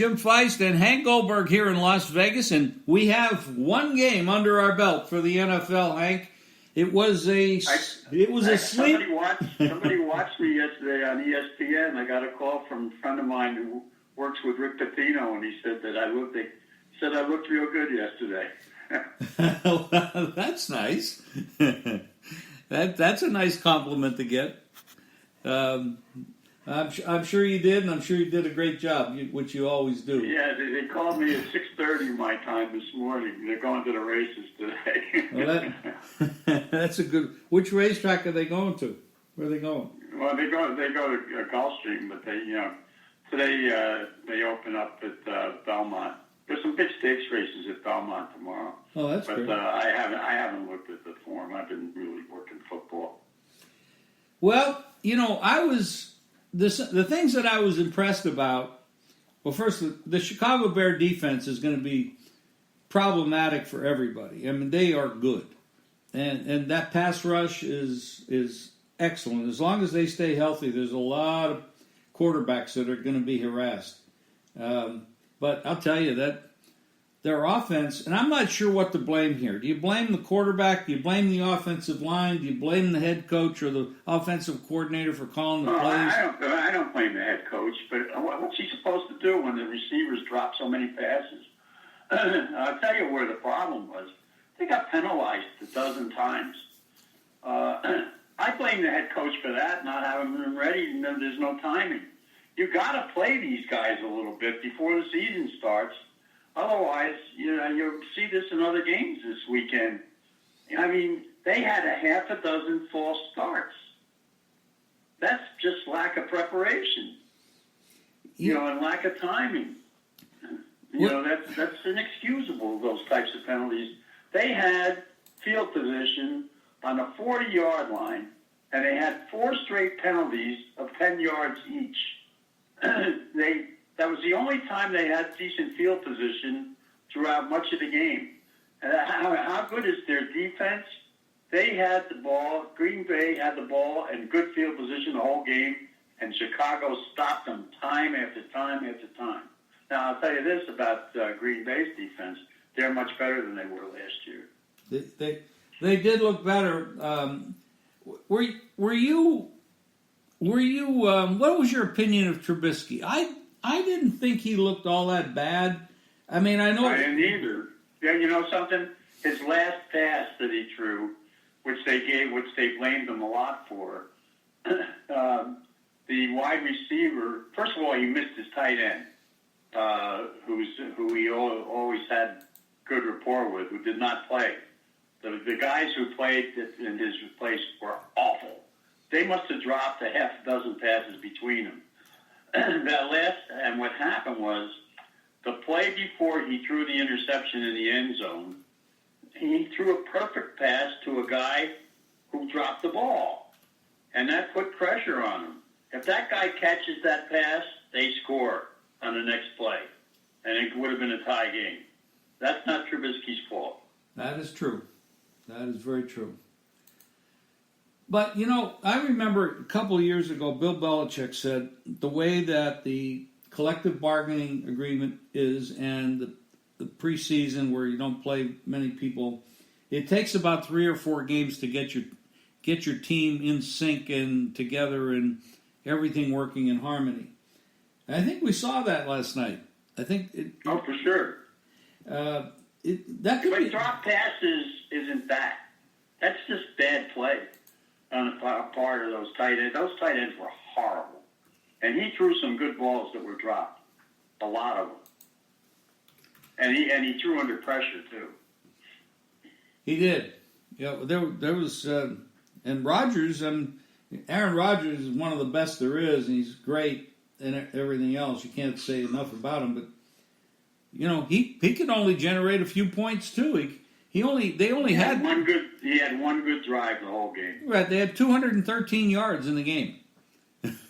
Jim Feist and Hank Goldberg here in Las Vegas, and we have one game under our belt for the NFL, Hank. It was a sleep. Somebody watched me yesterday on ESPN. I got a call from a friend of mine who works with Rick Pitino, and he said that I looked real good yesterday. Well, that's nice. That's a nice compliment to get. I'm sure you did, and I'm sure you did a great job, which you always do. Yeah, they called me at 6:30 my time this morning. They're going to the races today. Well, that's a good. Which racetrack are they going to? Where are they going? Well, they go to Gulfstream, but today they open up at Belmont. There's some big stakes races at Belmont tomorrow. Oh, that's great. But I haven't looked at the form. I've been really working football. Well, the things that I was impressed about, well, first, the Chicago Bear defense is going to be problematic for everybody. I mean, they are good. And that pass rush is excellent. As long as they stay healthy, there's a lot of quarterbacks that are going to be harassed. But I'll tell you that their offense, and I'm not sure what to blame here. Do you blame the quarterback? Do you blame the offensive line? Do you blame the head coach or the offensive coordinator for calling the plays? I don't blame the head coach, but what's he supposed to do when the receivers drop so many passes? I'll tell you where the problem was. They got penalized a dozen times. I blame the head coach for that, not having them ready, and there's no timing. You got to play these guys a little bit before the season starts. Otherwise, you'll see this in other games this weekend. I mean, they had a half a dozen false starts. That's just lack of preparation, and lack of timing. That's inexcusable, those types of penalties. They had field position on the 40-yard line, and they had 4 straight penalties of 10 yards each. That was the only time they had decent field position throughout much of the game. And how good is their defense? They had the ball. Green Bay had the ball and good field position the whole game, and Chicago stopped them time after time after time. Now, I'll tell you this about Green Bay's defense. They're much better than they were last year. They did look better. Were you? What was your opinion of Trubisky? I didn't think he looked all that bad. I mean, I know. I didn't either. Yeah, you know something? His last pass that he threw, which they blamed him a lot for, the wide receiver. First of all, he missed his tight end, who he always had good rapport with, who did not play. The guys who played in his place were awful. They must have dropped a half a dozen passes between them. And what happened was, the play before he threw the interception in the end zone, he threw a perfect pass to a guy who dropped the ball. And that put pressure on him. If that guy catches that pass, they score on the next play. And it would have been a tie game. That's not Trubisky's fault. That is true. That is very true. But, I remember a couple of years ago, Bill Belichick said the way that the collective bargaining agreement is and the preseason where you don't play many people, it takes about 3 or 4 games to get your team in sync and together and everything working in harmony. And I think we saw that last night. I think for sure. That could be. Drop passes isn't that. That's just bad play on the part of those tight ends. Those tight ends were horrible. And he threw some good balls that were dropped. A lot of them. And he threw under pressure, too. He did. Yeah, there was... and Rodgers, Aaron Rodgers is one of the best there is, and he's great and everything else. You can't say enough about him, but, he could only generate a few points, too. He had one good drive the whole game. Right, they had 213 yards in the game.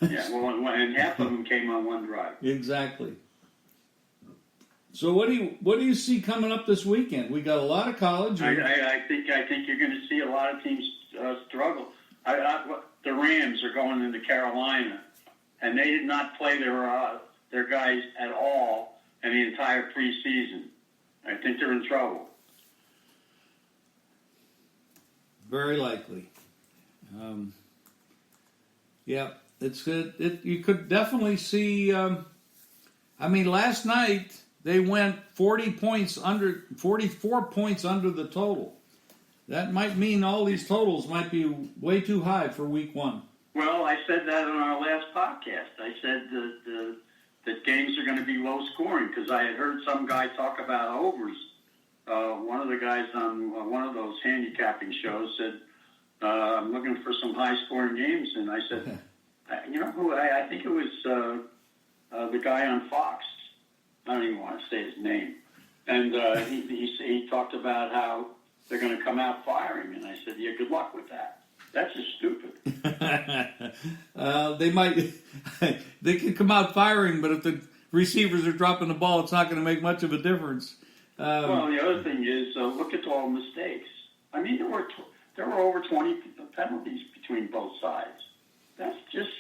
Yeah, and half of them came on one drive. Exactly. So what do you see coming up this weekend? We got a lot of college. I think you're going to see a lot of teams struggle. The Rams are going into Carolina, and they did not play their guys at all and the entire preseason. I think they're in trouble. Very likely. Yeah, it's good. You could definitely see. Last night they went 44 points under the total. That might mean all these totals might be way too high for week one. Well, I said that on our last podcast. I said that games are going to be low scoring because I had heard some guy talk about overs. One of the guys on one of those handicapping shows said, I'm looking for some high-scoring games. And I said, you know who? I think it was the guy on Fox. I don't even want to say his name. And he talked about how they're going to come out firing. And I said, yeah, good luck with that. That's just stupid. They could come out firing, but if the receivers are dropping the ball, it's not going to make much of a difference. Well, the other thing is, look at all the mistakes. I mean, there were over 20 penalties between both sides. That's just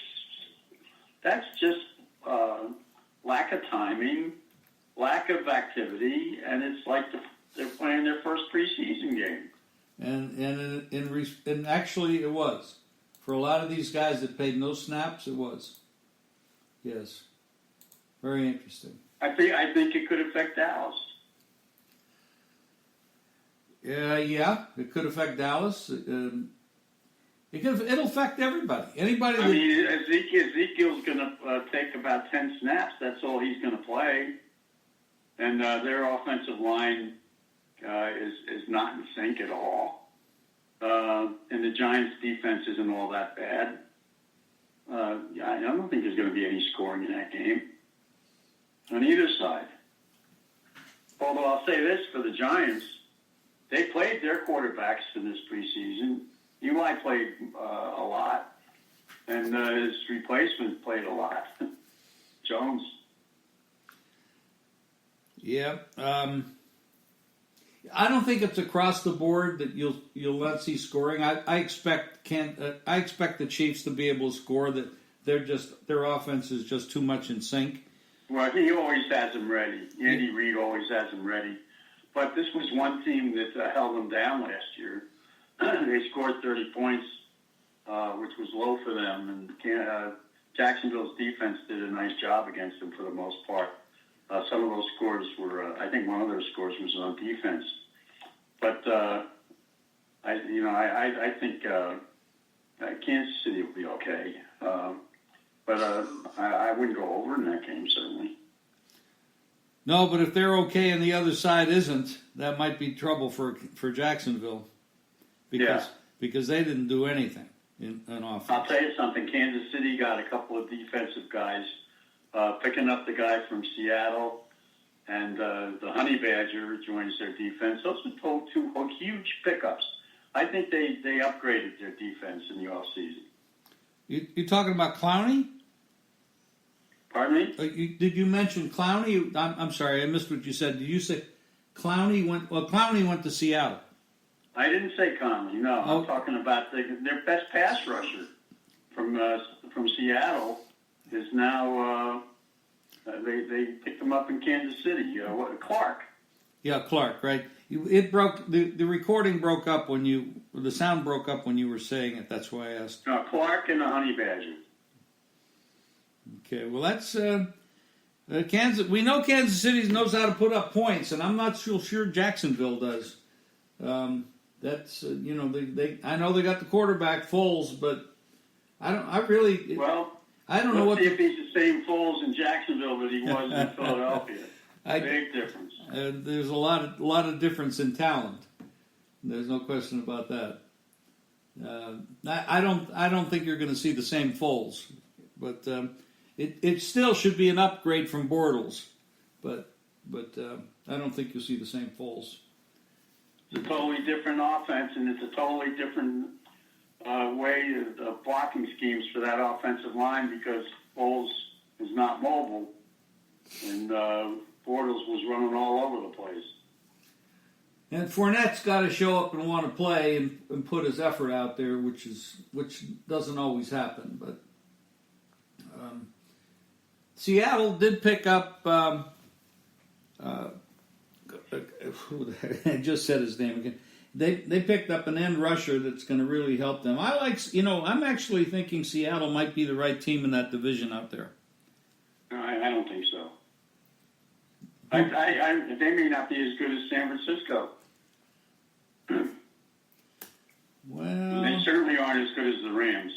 lack of timing, lack of activity, and it's like they're playing their first preseason game. And actually, it was for a lot of these guys that played no snaps. It was, yes, very interesting. I think it could affect Dallas. Yeah, it could affect Dallas. It'll affect everybody. Anybody. I mean, Ezekiel's going to take about 10 snaps. That's all he's going to play, and their offensive line is not in sync at all. And the Giants' defense isn't all that bad. I don't think there's going to be any scoring in that game on either side. Although I'll say this for the Giants, they played their quarterbacks in this preseason. Eli played a lot, and his replacement played a lot. Jones. Yeah. I don't think it's across the board that you'll not see scoring. I expect the Chiefs to be able to score. That their offense is just too much in sync. Well, he always has them ready. Andy Reid always has them ready. But this was one team that held them down last year. They scored 30 points, which was low for them, and Jacksonville's defense did a nice job against them for the most part. Some of those scores were, I think one of those scores was on defense. But I think Kansas City will be okay. But I wouldn't go over in that game, certainly. No, but if they're okay and the other side isn't, that might be trouble for Jacksonville. Because they didn't do anything in offense. I'll tell you something. Kansas City got a couple of defensive guys, picking up the guy from Seattle, and the Honey Badger joins their defense. Those are two huge pickups. I think they upgraded their defense in the offseason. You talking about Clowney? Pardon me? Did you mention Clowney? I'm sorry, I missed what you said. Did you say Clowney went? Well, Clowney went to Seattle. I didn't say Conley. No, I'm talking about their best pass rusher from Seattle is now. They picked him up in Kansas City. Clark. Yeah, Clark. Right. It broke. The recording broke up the sound broke up when you were saying it. That's why I asked. Clark and the Honey Badger. Okay. Well, that's Kansas. We know Kansas City knows how to put up points, and I'm not so sure Jacksonville does. That's I know they got the quarterback Foles, but I don't know what. See if he's the same Foles in Jacksonville that he was in Philadelphia. Big difference. There's a lot of difference in talent. There's no question about that. I don't think you're going to see the same Foles, but it still should be an upgrade from Bortles, but I don't think you'll see the same Foles. It's a totally different offense, and it's a totally different way of blocking schemes for that offensive line because Foles is not mobile, and Bortles was running all over the place. And Fournette's got to show up and want to play and put his effort out there, which doesn't always happen. But Seattle did pick up I just said his name again. They picked up an end rusher that's going to really help them. I'm actually thinking Seattle might be the right team in that division out there. No, I don't think so. They may not be as good as San Francisco. Well, they certainly aren't as good as the Rams.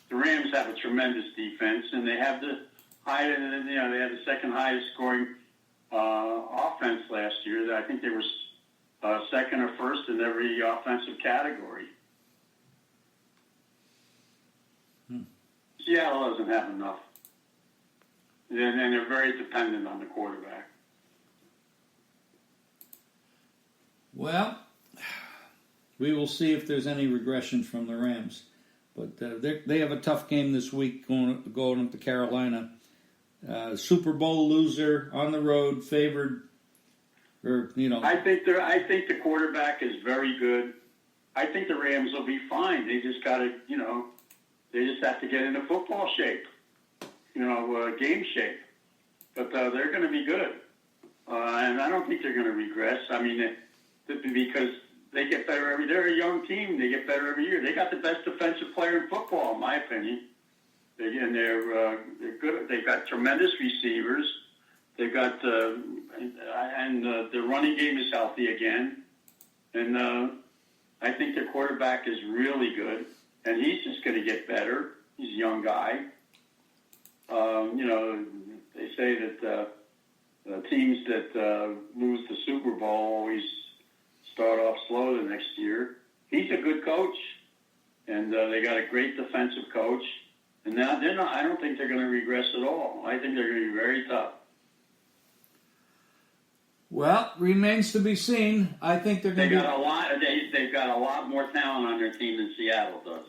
The Rams have a tremendous defense, and they have the they had the second highest scoring offense last year. I think they were second or first in every offensive category. Seattle doesn't have enough, and they're very dependent on the quarterback. Well, we will see if there's any regression from the Rams. But they have a tough game this week going up to Carolina. Super Bowl loser on the road, favored. I think the quarterback is very good. I think the Rams will be fine. They just got to, they just have to get into football shape, game shape. But they're going to be good, and I don't think they're going to regress. I mean, because they get better they're a young team. They get better every year. They got the best defensive player in football, in my opinion. They're good. They've got tremendous receivers. They've got and the running game is healthy again. And I think their quarterback is really good, and he's just going to get better. He's a young guy. They say that teams that lose the Super Bowl always start off slow the next year. He's a good coach, and they got a great defensive coach. And now I don't think they're going to regress at all. I think they're going to be very tough. Well, remains to be seen. I think they're going to. They've got a lot more talent on their team than Seattle does.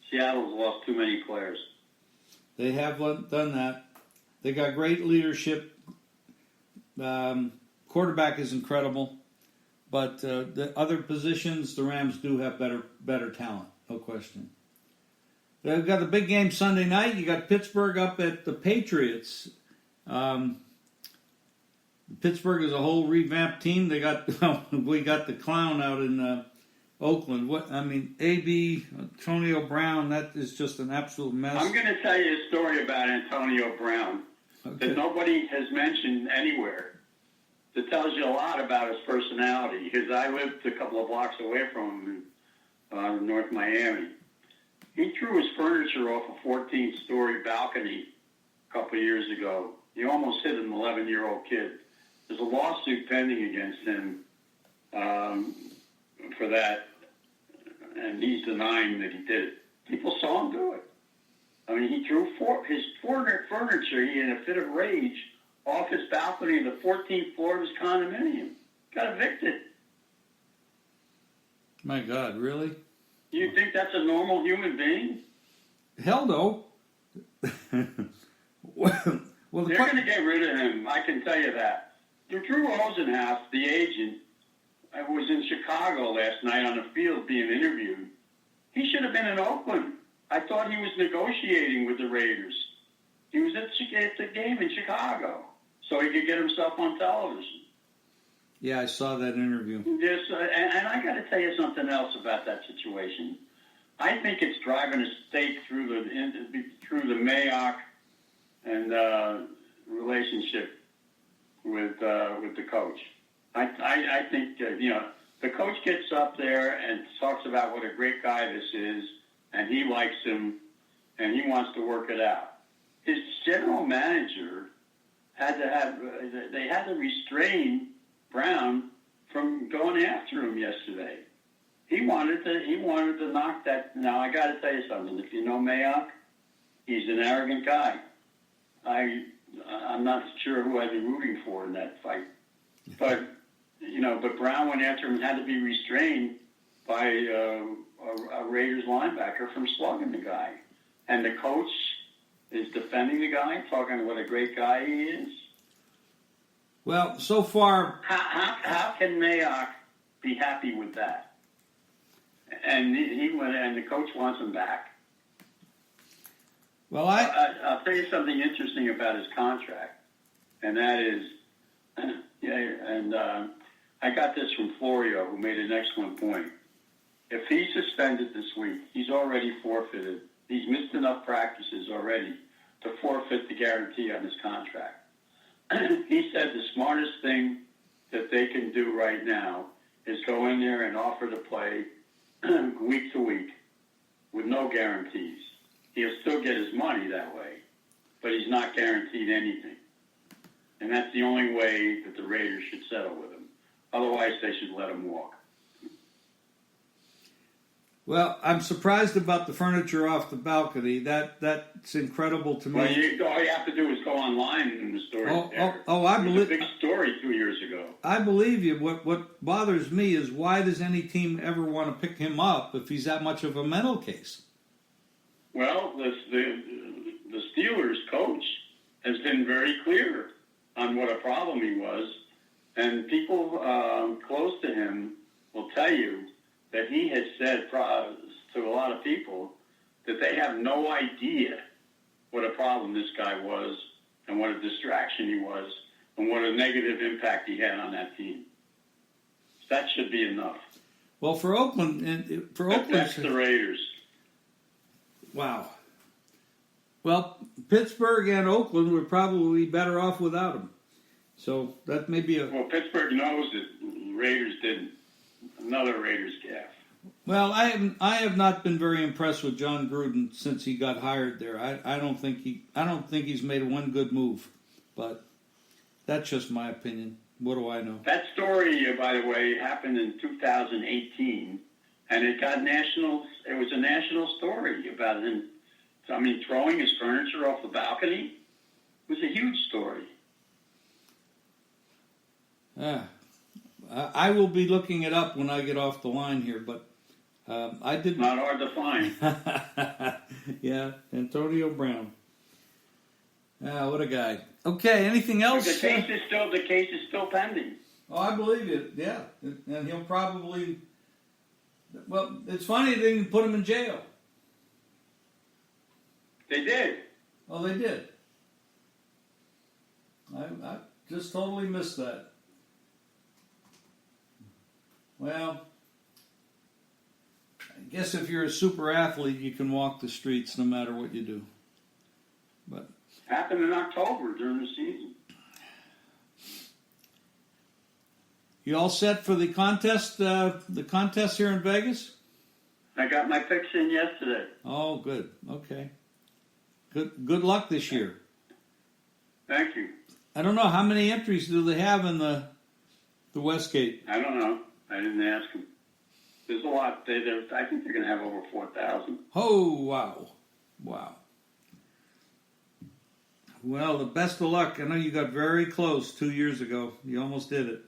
Seattle's lost too many players. They have done that. They got great leadership. Quarterback is incredible, but the other positions, the Rams do have better talent, no question. They've got the big game Sunday night. You got Pittsburgh up at the Patriots. Pittsburgh is a whole revamped team. We got the clown out in Oakland. AB Antonio Brown. That is just an absolute mess. I'm going to tell you a story about Antonio Brown that nobody has mentioned anywhere. That tells you a lot about his personality. Because I lived a couple of blocks away from him in North Miami. He threw his furniture off a 14-story balcony a couple of years ago. He almost hit an 11-year-old kid. There's a lawsuit pending against him for that, and he's denying that he did it. People saw him do it. I mean, he threw his furniture, he in a fit of rage, off his balcony on the 14th floor of his condominium. Got evicted. My God, really? You think that's a normal human being? Hell no. Well, they're going to get rid of him. I can tell you that. Drew Rosenhaus, the agent, was in Chicago last night on the field being interviewed. He should have been in Oakland. I thought he was negotiating with the Raiders. He was at the game in Chicago so he could get himself on television. Yeah, I saw that interview. Yes, and I got to tell you something else about that situation. I think it's driving a stake through the Mayock and relationship with the coach. I think the coach gets up there and talks about what a great guy this is, and he likes him, and he wants to work it out. His general manager had to restrain Brown from going after him yesterday. He wanted to knock that. Now I got to tell you something. If you know Mayock, he's an arrogant guy. I'm not sure who I'd be rooting for in that fight, but Brown went after him and had to be restrained by a Raiders linebacker from slugging the guy, and the coach is defending the guy, talking what a great guy he is. Well, so far, how can Mayock be happy with that? And the coach wants him back. Well, I'll tell you something interesting about his contract, and that is Yeah, and I got this from Florio, who made an excellent point. If he's suspended this week, he's already forfeited. He's missed enough practices already to forfeit the guarantee on his contract. He said the smartest thing that they can do right now is go in there and offer to play week to week with no guarantees. He'll still get his money that way, but he's not guaranteed anything. And that's the only way that the Raiders should settle with him. Otherwise, they should let him walk. Well, I'm surprised about the furniture off the balcony. That's incredible to me. Well, all you have to do is go online and the story. I believe. It was a big story 2 years ago. I believe you. What bothers me is, why does any team ever want to pick him up if he's that much of a mental case? Well, the Steelers coach has been very clear on what a problem he was, and people close to him will tell you that he has said to a lot of people that they have no idea what a problem this guy was and what a distraction he was and what a negative impact he had on that team. That should be enough. Well, for Oakland, That's the Raiders. Wow. Well, Pittsburgh and Oakland would probably be better off without him. So that may be Well, Pittsburgh knows that the Raiders didn't. Another Raiders gaffe. Well, I have not been very impressed with John Gruden since he got hired there. I don't think he's made one good move, but that's just my opinion. What do I know? That story, by the way, happened in 2018, and it got national. It was a national story about him. I mean, throwing his furniture off the balcony. It was a huge story. I will be looking it up when I get off the line here, but I didn't. Not hard to find. Yeah, Antonio Brown. What a guy. Okay, anything else? The case is still pending. Oh, I believe it. Yeah, and he'll probably. Well, it's funny they didn't put him in jail. They did. Oh, they did. I just totally missed that. Well, I guess if you're a super athlete, you can walk the streets no matter what you do. But happened in October during the season. You all set for the contest? The contest here in Vegas? I got my picks in yesterday. Oh, good. Okay. Good luck this year. Thank you. I don't know, how many entries do they have in the Westgate? I don't know. I didn't ask them. There's a lot. I think they're going to have over 4,000. Oh, wow. Well, the best of luck. I know you got very close 2 years ago. You almost did it.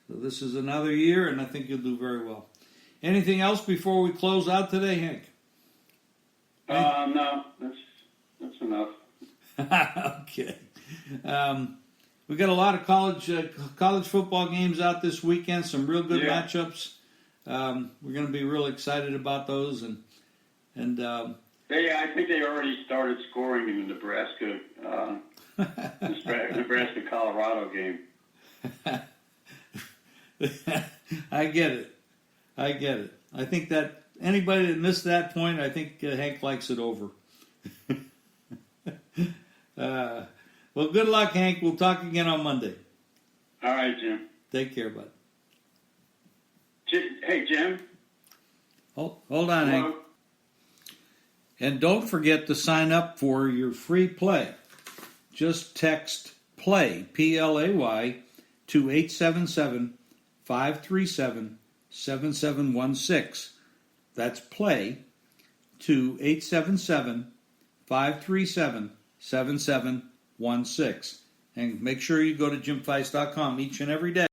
So this is another year, and I think you'll do very well. Anything else before we close out today, Hank? No, that's enough. Okay. We got a lot of college football games out this weekend. Some real good matchups. We're going to be real excited about those, and I think they already started scoring in the Nebraska Colorado game. I get it. I think that anybody that missed that point, I think Hank likes it over. Well, good luck, Hank. We'll talk again on Monday. All right, Jim. Take care, bud. Hey, Jim. Hold on, Hank. And don't forget to sign up for your free play. Just text PLAY, P-L-A-Y, to 877-537-7716. That's PLAY to 877-537-7716. And make sure you go to JimFeist.com each and every day.